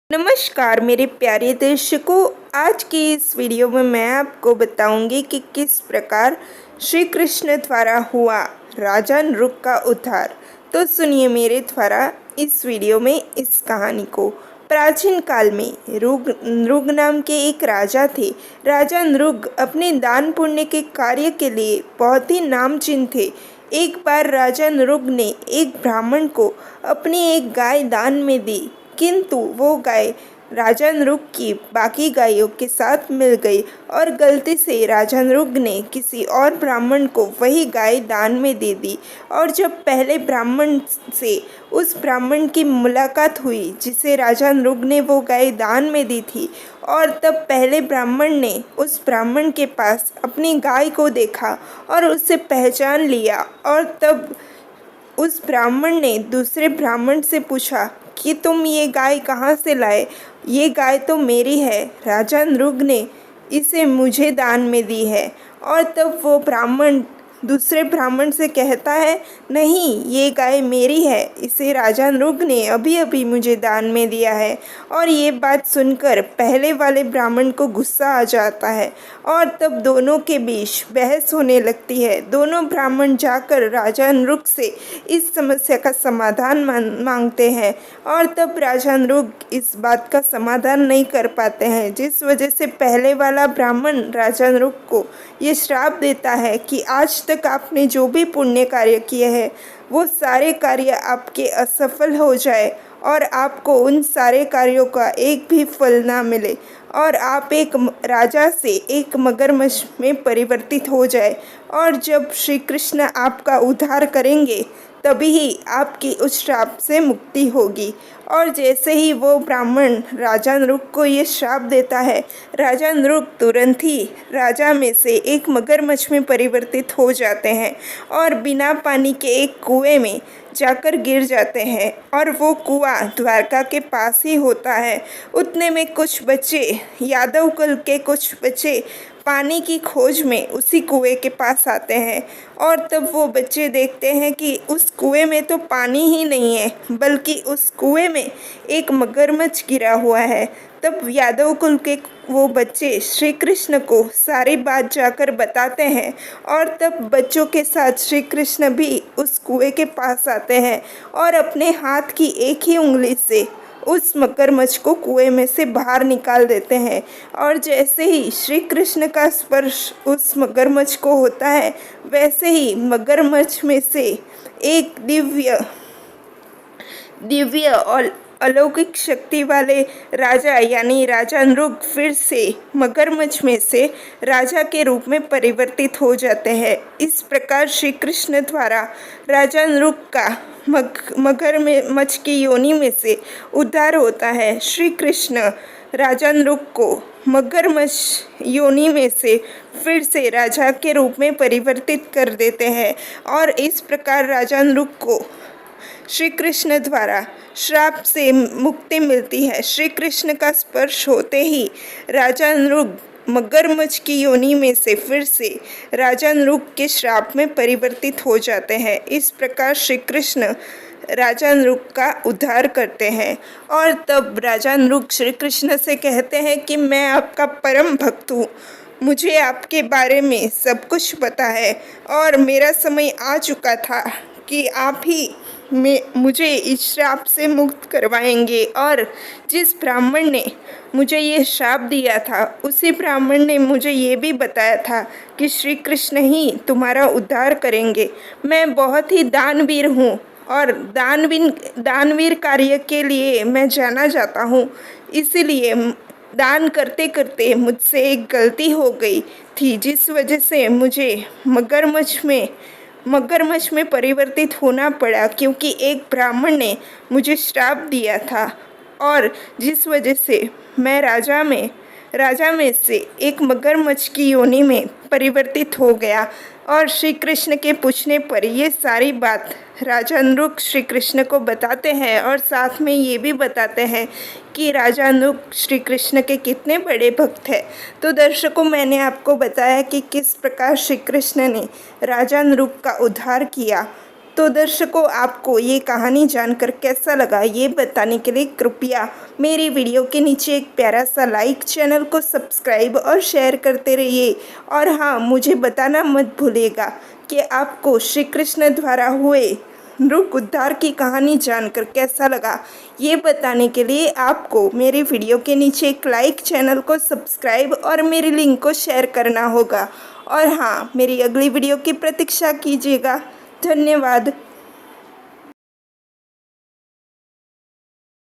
नमस्कार मेरे प्यारे दर्शकों। आज की इस वीडियो में मैं आपको बताऊंगी कि किस प्रकार श्री कृष्ण द्वारा हुआ राजा नृग का उद्धार। तो सुनिए मेरे द्वारा इस वीडियो में इस कहानी को। प्राचीन काल में नृग नाम के एक राजा थे। राजा नृग अपने दान पुण्य के कार्य के लिए बहुत ही नामचीन थे। एक बार राजा नृग ने एक ब्राह्मण को अपनी एक गाय दान में दी, किंतु वो गाय राजा नृग की बाकी गायों के साथ मिल गई और गलती से राजा नृग ने किसी और ब्राह्मण को वही गाय दान में दे दी। और जब पहले ब्राह्मण से उस ब्राह्मण की मुलाकात हुई जिसे राजा नृग ने वो गाय दान में दी थी, और तब पहले ब्राह्मण ने उस ब्राह्मण के पास अपनी गाय को देखा और उसे पहचान लिया। और तब उस ब्राह्मण ने दूसरे ब्राह्मण से पूछा कि तुम ये गाय कहाँ से लाए? ये गाय तो मेरी है, राजा नृग ने इसे मुझे दान में दी है। और तब वो ब्राह्मण दूसरे ब्राह्मण से कहता है, नहीं, ये गाय मेरी है, इसे राजा नृग ने अभी अभी मुझे दान में दिया है। और ये बात सुनकर पहले वाले ब्राह्मण को गुस्सा आ जाता है और तब दोनों के बीच बहस होने लगती है। दोनों ब्राह्मण जाकर राजा नृग से इस समस्या का समाधान मांगते हैं और तब राजा नृग इस बात का समाधान नहीं कर पाते हैं, जिस वजह से पहले वाला ब्राह्मण राजा नृग को ये श्राप देता है कि आज तक आपने जो भी पुण्य कार्य किए हैं वो सारे कार्य आपके असफल हो जाए और आपको उन सारे कार्यों का एक भी फल ना मिले और आप एक राजा से एक मगरमच्छ में परिवर्तित हो जाए। और जब श्री कृष्ण आपका उद्धार करेंगे तभी ही आपकी उस श्राप से मुक्ति होगी। और जैसे ही वो ब्राह्मण राजा नृग को ये श्राप देता है, राजा नृग तुरंत ही राजा में से एक मगरमच्छ में परिवर्तित हो जाते हैं और बिना पानी के एक कुएं में जाकर गिर जाते हैं। और वो कुआं द्वारका के पास ही होता है। उतने में कुछ बच्चे, यादव कुल के कुछ बच्चे पानी की खोज में उसी कुएं के पास आते हैं और तब वो बच्चे देखते हैं कि उस कुएं में तो पानी ही नहीं है, बल्कि उस कुएं में एक मगरमच्छ गिरा हुआ है। तब यादव कुल के वो बच्चे श्री कृष्ण को सारी बात जाकर बताते हैं और तब बच्चों के साथ श्री कृष्ण भी उस कुएं के पास आते हैं और अपने हाथ की एक ही उंगली से उस मगरमच्छ को कुएं में से बाहर निकाल देते हैं। और जैसे ही श्री कृष्ण का स्पर्श उस मगरमच्छ को होता है, वैसे ही मगरमच्छ में से एक दिव्य और अलौकिक शक्ति वाले राजा यानी राजा नृग फिर से मगरमच्छ में से राजा के रूप में परिवर्तित हो जाते हैं। इस प्रकार श्री कृष्ण द्वारा राजा नृग का मगरमच्छ की योनि में से उद्धार होता है। श्री कृष्ण राजा नृग को मगरमच्छ योनि में से फिर से राजा के रूप में परिवर्तित कर देते हैं और इस प्रकार राजा नृग को श्री कृष्ण द्वारा श्राप से मुक्ति मिलती है। श्री कृष्ण का स्पर्श होते ही राजा नृग मगरमच्छ की योनि में से फिर से राजा नृग के श्राप में परिवर्तित हो जाते हैं। इस प्रकार श्री कृष्ण राजा नृग का उद्धार करते हैं और तब राजा नृग श्री कृष्ण से कहते हैं कि मैं आपका परम भक्त हूँ, मुझे आपके बारे में सब कुछ पता है और मेरा समय आ चुका था कि आप ही मुझे इस श्राप से मुक्त करवाएंगे। और जिस ब्राह्मण ने मुझे ये श्राप दिया था, उसी ब्राह्मण ने मुझे ये भी बताया था कि श्री कृष्ण ही तुम्हारा उद्धार करेंगे। मैं बहुत ही दानवीर हूँ और दानवीर कार्य के लिए मैं जाना जाता हूँ, इसीलिए दान करते करते मुझसे एक गलती हो गई थी, जिस वजह से मुझे मगरमच्छ में परिवर्तित होना पड़ा, क्योंकि एक ब्राह्मण ने मुझे श्राप दिया था और जिस वजह से मैं राजा में से एक मगरमच्छ की योनि में परिवर्तित हो गया। और श्री कृष्ण के पूछने पर ये सारी बात राजा नृग श्री कृष्ण को बताते हैं और साथ में ये भी बताते हैं कि राजा नृग श्री कृष्ण के कितने बड़े भक्त हैं। तो दर्शकों, मैंने आपको बताया कि किस प्रकार श्री कृष्ण ने राजा नृग का उद्धार किया। तो दर्शकों, आपको ये कहानी जानकर कैसा लगा ये बताने के लिए कृपया मेरी वीडियो के नीचे एक प्यारा सा लाइक, चैनल को सब्सक्राइब और शेयर करते रहिए। और हाँ, मुझे बताना मत भूलिएगा कि आपको श्री कृष्ण द्वारा हुए नृक उद्धार की कहानी जानकर कैसा लगा। ये बताने के लिए आपको मेरे वीडियो के नीचे एक लाइक, चैनल को सब्सक्राइब और मेरी लिंक को शेयर करना होगा। और हाँ, मेरी अगली वीडियो की प्रतीक्षा कीजिएगा। धन्यवाद।